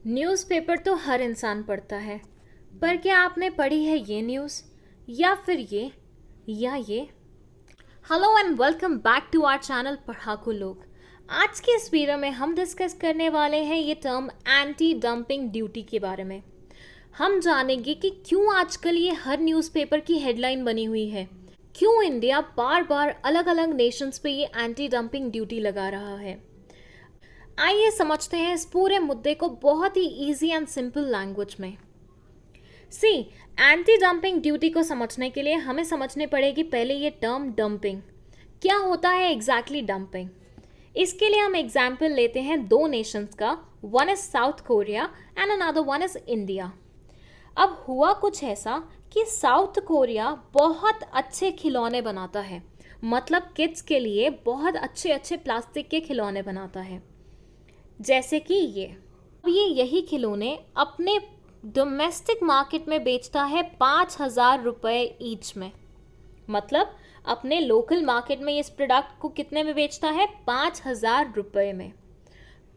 Newspaper तो हर इंसान पढ़ता है, पर क्या आपने पढ़ी है ये न्यूज़ या फिर ये या ये? Hello and welcome back to our channel Padhaku Log. आज के इस वीडियो में हम डिस्कस करने वाले हैं ये टर्म एंटी डंपिंग ड्यूटी के बारे में। हम जानेंगे कि क्यों आजकल ये हर न्यूज़पेपर की हेडलाइन बनी हुई है, क्यों इंडिया बार बार अलग अलग नेशंस पे ये एंटी डंपिंग ड्यूटी लगा रहा है। आइए समझते हैं इस पूरे मुद्दे को बहुत ही इजी एंड सिंपल लैंग्वेज में। सी, एंटी डंपिंग ड्यूटी को समझने के लिए हमें समझनी पड़ेगी पहले ये टर्म डंपिंग क्या होता है एग्जैक्टली डंपिंग। इसके लिए हम एग्जाम्पल लेते हैं दो नेशंस का, one is south Korea and another one is India. अब हुआ कुछ ऐसा कि साउथ कोरिया बहुत अच्छे खिलौने बनाता है, मतलब किड्स के लिए बहुत अच्छे अच्छे प्लास्टिक के खिलौने बनाता है, जैसे कि ये। अब ये यही खिलौने अपने डोमेस्टिक मार्केट में बेचता है 5,000 रुपये ईच में। मतलब अपने लोकल मार्केट में इस प्रोडक्ट को कितने में बेचता है? 5,000 रुपये में।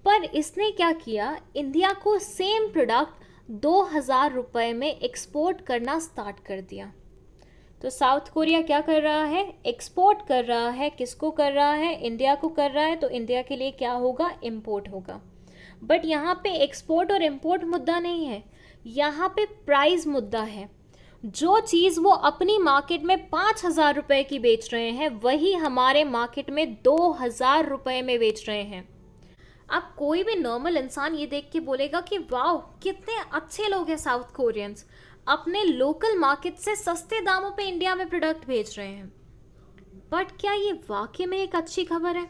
पर इसने क्या किया, इंडिया को सेम प्रोडक्ट 2,000 रुपये में एक्सपोर्ट करना स्टार्ट कर दिया। तो साउथ कोरिया क्या कर रहा है? एक्सपोर्ट कर रहा है। किसको कर रहा है? इंडिया को कर रहा है। तो इंडिया के लिए क्या होगा? इंपोर्ट होगा। बट यहाँ पे एक्सपोर्ट और इंपोर्ट मुद्दा नहीं है, यहाँ पे प्राइस मुद्दा है। जो चीज़ वो अपनी मार्केट में 5,000 रुपये की बेच रहे हैं, वही हमारे मार्केट में 2,000 रुपये में बेच रहे हैं। अब कोई भी नॉर्मल इंसान ये देख के बोलेगा कि वाह, कितने अच्छे लोग हैं साउथ कोरियंस, अपने लोकल मार्केट से सस्ते दामों पे इंडिया में प्रोडक्ट भेज रहे हैं। बट क्या ये वाकई में एक अच्छी खबर है?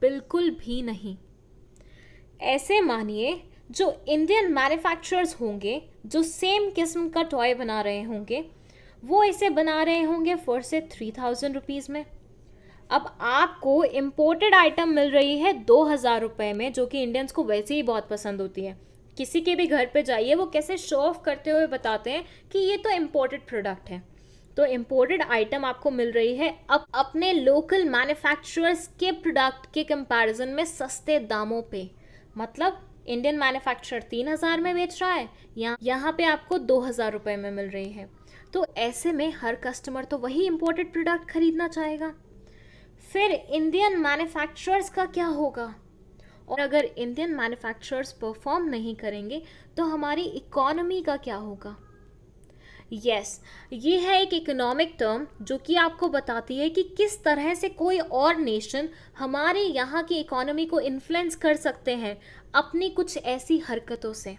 बिल्कुल भी नहीं। ऐसे मानिए, जो इंडियन मैन्युफैक्चरर्स होंगे, जो सेम किस्म का टॉय बना रहे होंगे, वो इसे बना रहे होंगे फॉर से 3,000 रुपीज़ में। अब आपको इम्पोर्टेड आइटम मिल रही है 2,000 रुपये में, जो कि इंडियंस को वैसे ही बहुत पसंद होती है। किसी के भी घर पे जाइए, वो कैसे शो ऑफ करते हुए बताते हैं कि ये तो इम्पोर्टेड प्रोडक्ट है। तो इम्पोर्टेड आइटम आपको मिल रही है अब अपने लोकल मैन्युफैक्चरर्स के प्रोडक्ट के कंपैरिजन में सस्ते दामों पे। मतलब इंडियन मैन्युफैक्चरर 3,000 में बेच रहा है, यहाँ पे आपको 2,000 रुपये में मिल रही है। तो ऐसे में हर कस्टमर तो वही इम्पोर्टेड प्रोडक्ट खरीदना चाहेगा। फिर इंडियन मैन्युफैक्चरर्स का क्या होगा? और अगर इंडियन मैन्युफैक्चरर्स परफॉर्म नहीं करेंगे तो हमारी इकोनॉमी का क्या होगा? यस, ये है एक इकोनॉमिक टर्म जो कि आपको बताती है कि किस तरह से कोई और नेशन हमारे यहाँ की इकोनॉमी को इन्फ्लुएंस कर सकते हैं अपनी कुछ ऐसी हरकतों से।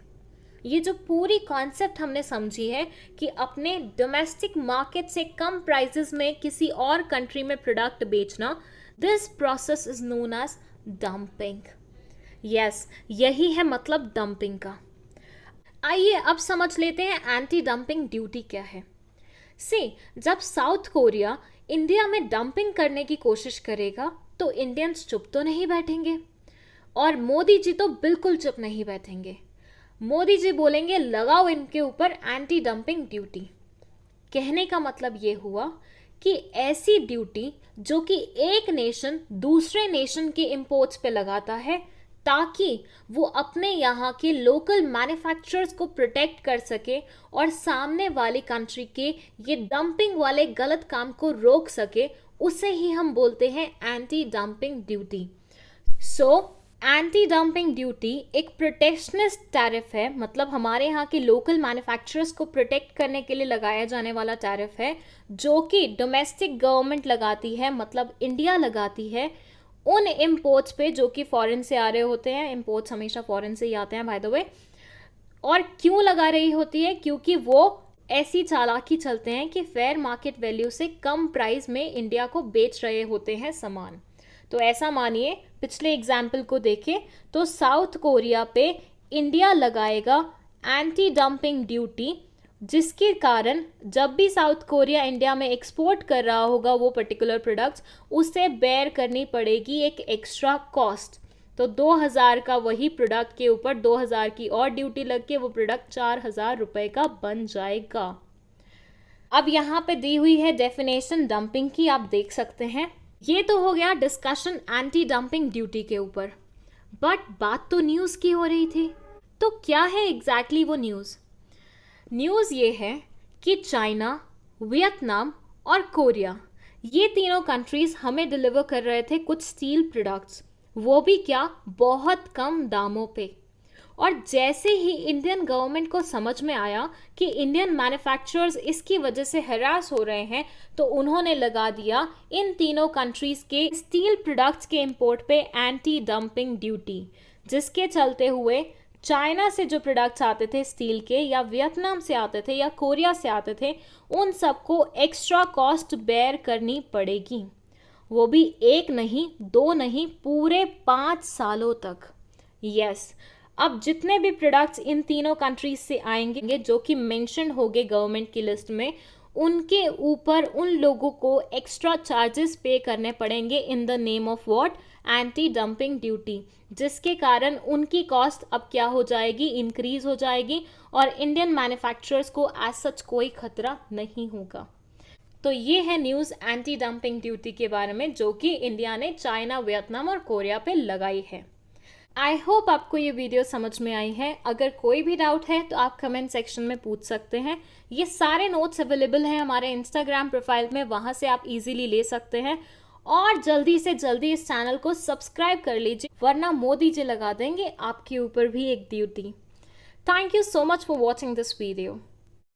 ये जो पूरी कॉन्सेप्ट हमने समझी है कि अपने डोमेस्टिक मार्केट से कम प्राइसेस में किसी और कंट्री में प्रोडक्ट बेचना, this process is known as dumping. Yes, यही है मतलब डंपिंग का। आइए अब समझ लेते हैं एंटी डंपिंग ड्यूटी क्या है। सी, जब साउथ कोरिया इंडिया में डंपिंग करने की कोशिश करेगा तो इंडियंस चुप तो नहीं बैठेंगे, और मोदी जी तो बिल्कुल चुप नहीं बैठेंगे। मोदी जी बोलेंगे लगाओ इनके ऊपर एंटी डंपिंग ड्यूटी। कहने का मतलब ये हुआ कि ऐसी ड्यूटी जो कि एक नेशन दूसरे नेशन के इंपोर्ट्स पे लगाता है, ताकि वो अपने यहाँ के लोकल मैन्युफैक्चरर्स को प्रोटेक्ट कर सके और सामने वाली कंट्री के ये डंपिंग वाले गलत काम को रोक सके, उसे ही हम बोलते हैं anti dumping duty. So anti dumping duty एक प्रोटेक्शनिस्ट टैरिफ है, मतलब हमारे यहाँ के लोकल मैन्युफैक्चरर्स को प्रोटेक्ट करने के लिए लगाया जाने वाला टैरिफ है, जो कि डोमेस्टिक गवर्नमेंट लगाती है, मतलब इंडिया लगाती है उन इम्पोर्ट्स पे जो कि फॉरेन से आ रहे होते हैं। इम्पोर्ट्स हमेशा फॉरेन से ही आते हैं बाय द वे। और क्यों लगा रही होती है? क्योंकि वो ऐसी चालाकी चलते हैं कि फेयर मार्केट वैल्यू से कम प्राइस में इंडिया को बेच रहे होते हैं सामान। तो ऐसा मानिए, पिछले एग्जाम्पल को देखें तो साउथ कोरिया पे इंडिया लगाएगा एंटी डंपिंग ड्यूटी, जिसके कारण जब भी साउथ कोरिया इंडिया में एक्सपोर्ट कर रहा होगा वो पर्टिकुलर प्रोडक्ट्स, उसे बेयर करनी पड़ेगी एक एक्स्ट्रा कॉस्ट। तो 2,000 का वही प्रोडक्ट के ऊपर 2,000 की और ड्यूटी लग के वो प्रोडक्ट 4,000 रुपये का बन जाएगा। अब यहाँ पे दी हुई है डेफिनेशन डंपिंग की, आप देख सकते हैं। ये तो हो गया डिस्कशन एंटी डंपिंग ड्यूटी के ऊपर। बट बात तो न्यूज़ की हो रही थी, तो क्या है एग्जैक्टली वो न्यूज़? न्यूज़ ये है कि चाइना, वियतनाम और कोरिया, ये तीनों कंट्रीज़ हमें डिलीवर कर रहे थे कुछ स्टील प्रोडक्ट्स, वो भी क्या, बहुत कम दामों पे। और जैसे ही इंडियन गवर्नमेंट को समझ में आया कि इंडियन मैन्युफैक्चरर्स इसकी वजह से हरास हो रहे हैं, तो उन्होंने लगा दिया इन तीनों कंट्रीज़ के स्टील प्रोडक्ट्स के इंपोर्ट पे एंटी डंपिंग ड्यूटी, जिसके चलते हुए चाइना से जो प्रोडक्ट्स आते थे स्टील के, या वियतनाम से आते थे, या कोरिया से आते थे, उन सबको एक्स्ट्रा कॉस्ट बेयर करनी पड़ेगी। वो भी एक नहीं, दो नहीं, पूरे 5 सालों तक। यस, अब जितने भी प्रोडक्ट्स इन तीनों कंट्रीज से आएंगे जो कि मेंशन होंगे गवर्नमेंट की लिस्ट में, उनके ऊपर उन लोगों को एक्स्ट्रा चार्जेस पे करने पड़ेंगे in the name of what, anti dumping duty, जिसके कारण उनकी कॉस्ट अब क्या हो जाएगी, इंक्रीज हो जाएगी, और इंडियन मैन्युफैक्चरर्स को एज सच कोई खतरा नहीं होगा। तो ये है न्यूज़ एंटी डंपिंग ड्यूटी के बारे में, जो कि इंडिया ने चाइना, वियतनाम और कोरिया पे लगाई है। आई होप आपको ये वीडियो समझ में आई है। अगर कोई भी डाउट है तो आप कमेंट सेक्शन में पूछ सकते हैं। ये सारे नोट्स अवेलेबल हैं हमारे इंस्टाग्राम प्रोफाइल में, वहाँ से आप इजीली ले सकते हैं। और जल्दी से जल्दी इस चैनल को सब्सक्राइब कर लीजिए, वरना मोदी जी लगा देंगे आपके ऊपर भी एक duty. Thank you so much for watching this video.